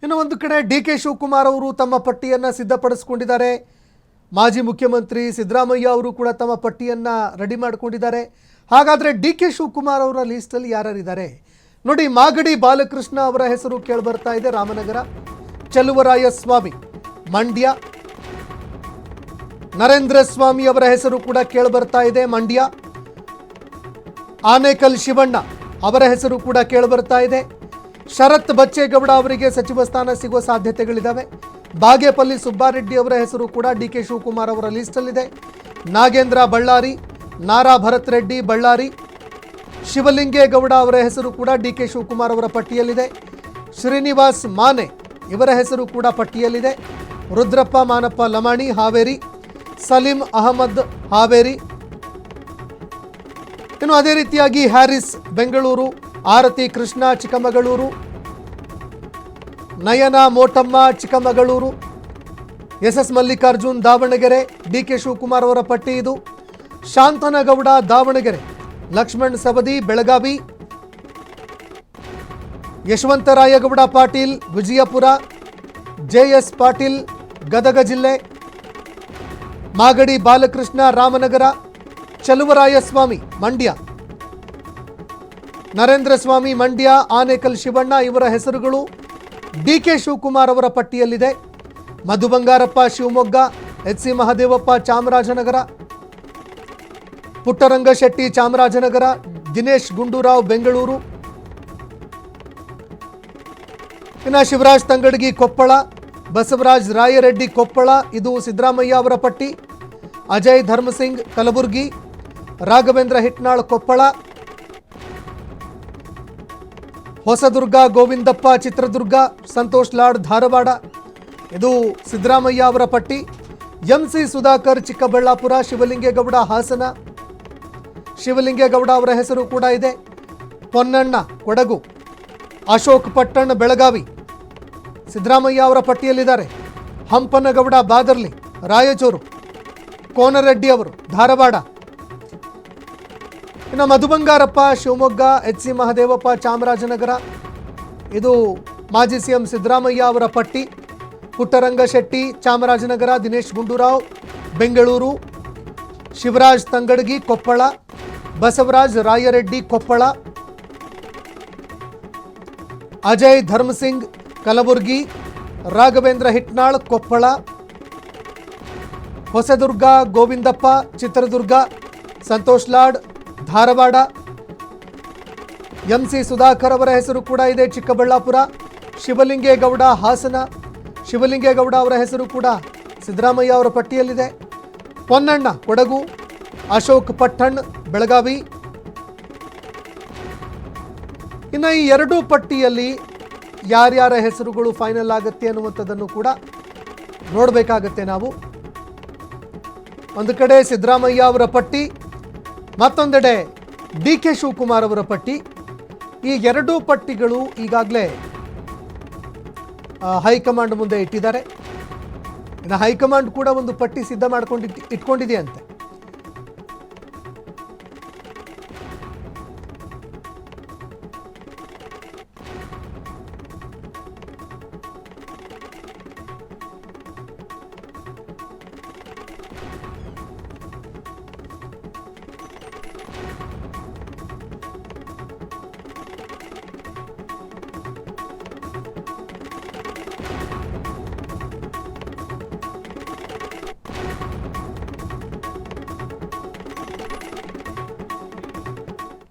ಇನ್ನು ಒಂದು ಕಡೆ ಡಿ.ಕೆ. ಶಿವಕುಮಾರ್ ಅವರು ತಮ್ಮ ಪಟ್ಟಿಯನ್ನು ಸಿದ್ಧಪಡಿಸಿಕೊಂಡಿದ್ದಾರೆ. ಮಾಜಿ ಮುಖ್ಯಮಂತ್ರಿ ಸಿದ್ದರಾಮಯ್ಯ ಅವರು ಕೂಡ ತಮ್ಮ ಪಟ್ಟಿಯನ್ನು ರೆಡಿ ಮಾಡಿಕೊಂಡಿದ್ದಾರೆ. ಹಾಗಾದರೆ ಡಿ.ಕೆ. ಶಿವಕುಮಾರ್ ಅವರ ಲಿಸ್ಟಲ್ಲಿ ಯಾರ್ಯಾರಿದ್ದಾರೆ ನೋಡಿ. ಮಾಗಡಿ ಬಾಲಕೃಷ್ಣ ಅವರ ಹೆಸರು ಕೇಳಿಬರ್ತಾ ಇದೆ, ರಾಮನಗರ. ಚಲುವರಾಯಸ್ವಾಮಿ, ಮಂಡ್ಯ. ನರೇಂದ್ರ ಸ್ವಾಮಿ ಅವರ ಹೆಸರು ಕೂಡ ಕೇಳಿಬರ್ತಾ ಇದೆ, ಮಂಡ್ಯ. ಆನೇಕಲ್ ಶಿವಣ್ಣ ಅವರ ಹೆಸರು ಕೂಡ ಕೇಳಿಬರ್ತಾ ಇದೆ. ಶರತ್ ಬಚ್ಚೇಗೌಡ ಅವರಿಗೆ ಸಚಿವ ಸ್ಥಾನ ಸಿಗುವ ಸಾಧ್ಯತೆಗಳಿದ್ದಾವೆ. ಬಾಗೇಪಲ್ಲಿ ಸುಬ್ಬಾರೆಡ್ಡಿ ಅವರ ಹೆಸರು ಕೂಡ ಡಿ.ಕೆ. ಶಿವಕುಮಾರ್ ಅವರ ಲಿಸ್ಟಲ್ಲಿದೆ. ನಾಗೇಂದ್ರ ಬಳ್ಳಾರಿ, ನಾರಾ ಭರತ್ ರೆಡ್ಡಿ ಬಳ್ಳಾರಿ, ಶಿವಲಿಂಗೇಗೌಡ ಅವರ ಹೆಸರು ಕೂಡ ಡಿ.ಕೆ. ಶಿವಕುಮಾರ್ ಅವರ ಪಟ್ಟಿಯಲ್ಲಿದೆ. ಶ್ರೀನಿವಾಸ್ ಮಾನೆ ಇವರ ಹೆಸರು ಕೂಡ ಪಟ್ಟಿಯಲ್ಲಿದೆ. ರುದ್ರಪ್ಪ ಮಾನಪ್ಪ ಲಮಾಣಿ ಹಾವೇರಿ, ಸಲೀಂ ಅಹಮದ್ ಹಾವೇರಿ. ಇನ್ನು ಅದೇ ರೀತಿಯಾಗಿ ಹ್ಯಾರಿಸ್ ಬೆಂಗಳೂರು, ಆರತಿ ಕೃಷ್ಣ ಚಿಕ್ಕಮಗಳೂರು, ನಯನ ಮೋಟಮ್ಮ ಚಿಕ್ಕಮಗಳೂರು, ಎಸ್ ಮಲ್ಲಿಕಾರ್ಜುನ್ ದಾವಣಗೆರೆ. ಡಿ.ಕೆ. ಶಿವಕುಮಾರ್ ಅವರ ಪಟ್ಟಿ ಇದು. ಶಾಂತನಗೌಡ ದಾವಣಗೆರೆ, ಲಕ್ಷ್ಮಣ್ ಸವದಿ ಬೆಳಗಾವಿ, ಯಶವಂತರಾಯಗೌಡ ಪಾಟೀಲ್ ವಿಜಯಪುರ, ಜೆ.ಎಸ್. ಪಾಟೀಲ್ ಗದಗ ಜಿಲ್ಲೆ, ಮಾಗಡಿ ಬಾಲಕೃಷ್ಣ ರಾಮನಗರ, ಚಲುವರಾಯಸ್ವಾಮಿ ಮಂಡ್ಯ, ನರೇಂದ್ರ ಸ್ವಾಮಿ ಮಂಡ್ಯ, ಆನೇಕಲ್ ಶಿವಣ್ಣ ಇವರ ಹೆಸರುಗಳು ಡಿ.ಕೆ. ಶಿವಕುಮಾರ್ ಅವರ ಪಟ್ಟಿಯಲ್ಲಿದೆ. ಮಧು ಬಂಗಾರಪ್ಪ ಶಿವಮೊಗ್ಗ, ಎಚ್.ಸಿ. ಮಹದೇವಪ್ಪ ಚಾಮರಾಜನಗರ, ಪುಟ್ಟರಂಗಶೆಟ್ಟಿ ಚಾಮರಾಜನಗರ, ದಿನೇಶ್ ಗುಂಡೂರಾವ್ ಬೆಂಗಳೂರು. ಇನ್ನು ಶಿವರಾಜ್ ತಂಗಡಗಿ ಕೊಪ್ಪಳ, ಬಸವರಾಜ್ ರಾಯರೆಡ್ಡಿ ಕೊಪ್ಪಳ, ಇದು ಸಿದ್ದರಾಮಯ್ಯ ಅವರ ಪಟ್ಟಿ. ಅಜಯ್ ಧರ್ಮಸಿಂಗ್ ಕಲಬುರ್ಗಿ, ರಾಘವೇಂದ್ರ ಹಿಟ್ನಾಳ್ ಕೊಪ್ಪಳ, ಹೊಸದುರ್ಗ ಗೋವಿಂದಪ್ಪ ಚಿತ್ರದುರ್ಗ, ಸಂತೋಷ್ ಲಾಡ್ ಧಾರವಾಡ, ಇದು ಸಿದ್ದರಾಮಯ್ಯ ಅವರ ಪಟ್ಟಿ. ಎಂ.ಸಿ. ಸುಧಾಕರ್ ಚಿಕ್ಕಬಳ್ಳಾಪುರ, ಶಿವಲಿಂಗೇಗೌಡ ಹಾಸನ, ಶಿವಲಿಂಗೇಗೌಡ ಅವರ ಹೆಸರು ಕೂಡ ಇದೆ. ಪೊನ್ನಣ್ಣ ಕೊಡಗು, ಅಶೋಕ್ ಪಟ್ಟಣ್ ಬೆಳಗಾವಿ, ಸಿದ್ದರಾಮಯ್ಯ ಅವರ ಪಟ್ಟಿಯಲ್ಲಿದ್ದಾರೆ. ಹಂಪನಗೌಡ ಬಾದರ್ಲಿ ರಾಯಚೂರು, ಕೋನರೆಡ್ಡಿ ಅವರು ಧಾರವಾಡ. ಇನ್ನು ಮಧು ಬಂಗಾರಪ್ಪ ಶಿವಮೊಗ್ಗ, ಎಚ್.ಸಿ. ಮಹದೇವಪ್ಪ ಚಾಮರಾಜನಗರ, ಇದು ಮಾಜಿ ಸಿಎಂ ಸಿದ್ದರಾಮಯ್ಯ ಅವರ ಪಟ್ಟಿ. ಪುಟ್ಟರಂಗಶೆಟ್ಟಿ ಚಾಮರಾಜನಗರ, ದಿನೇಶ್ ಗುಂಡೂರಾವ್ ಬೆಂಗಳೂರು, ಶಿವರಾಜ್ ತಂಗಡಗಿ ಕೊಪ್ಪಳ, ಬಸವರಾಜ್ ರಾಯರೆಡ್ಡಿ ಕೊಪ್ಪಳ, ಅಜಯ್ ಧರ್ಮಸಿಂಗ್ ಕಲಬುರ್ಗಿ, ರಾಘವೇಂದ್ರ ಹಿಟ್ನಾಳ್ ಕೊಪ್ಪಳ, ಹೊಸದುರ್ಗ ಗೋವಿಂದಪ್ಪ ಚಿತ್ರದುರ್ಗ, ಸಂತೋಷ್ ಲಾಡ್ ಧಾರವಾಡ, ಎಂ.ಸಿ. ಸುಧಾಕರ್ ಅವರ ಹೆಸರು ಕೂಡ ಇದೆ ಚಿಕ್ಕಬಳ್ಳಾಪುರ, ಶಿವಲಿಂಗೇಗೌಡ ಹಾಸನ, ಶಿವಲಿಂಗೇಗೌಡ ಅವರ ಹೆಸರು ಕೂಡ ಸಿದ್ದರಾಮಯ್ಯ ಅವರ ಪಟ್ಟಿಯಲ್ಲಿದೆ. ಪೊನ್ನಣ್ಣ ಕೊಡಗು, ಅಶೋಕ್ ಪಟ್ಟಣ್ ಬೆಳಗಾವಿ. ಇನ್ನು ಈ ಎರಡೂ ಪಟ್ಟಿಯಲ್ಲಿ ಯಾರ್ಯಾರ ಹೆಸರುಗಳು ಫೈನಲ್ ಆಗುತ್ತೆ ಅನ್ನುವಂಥದ್ದನ್ನು ಕೂಡ ನೋಡಬೇಕಾಗತ್ತೆ ನಾವು. ಒಂದು ಕಡೆ ಸಿದ್ದರಾಮಯ್ಯ ಅವರ ಪಟ್ಟಿ, ಮತ್ತೊಂದೆಡೆ ಡಿ.ಕೆ. ಶಿವಕುಮಾರ್ ಅವರ ಪಟ್ಟಿ. ಈ ಎರಡೂ ಪಟ್ಟಿಗಳು ಈಗಾಗಲೇ ಹೈಕಮಾಂಡ್ ಮುಂದೆ ಇಟ್ಟಿದ್ದಾರೆ. ಇನ್ನು ಹೈಕಮಾಂಡ್ ಕೂಡ ಒಂದು ಪಟ್ಟಿ ಸಿದ್ಧ ಇಟ್ಕೊಂಡಿದೆಯಂತೆ.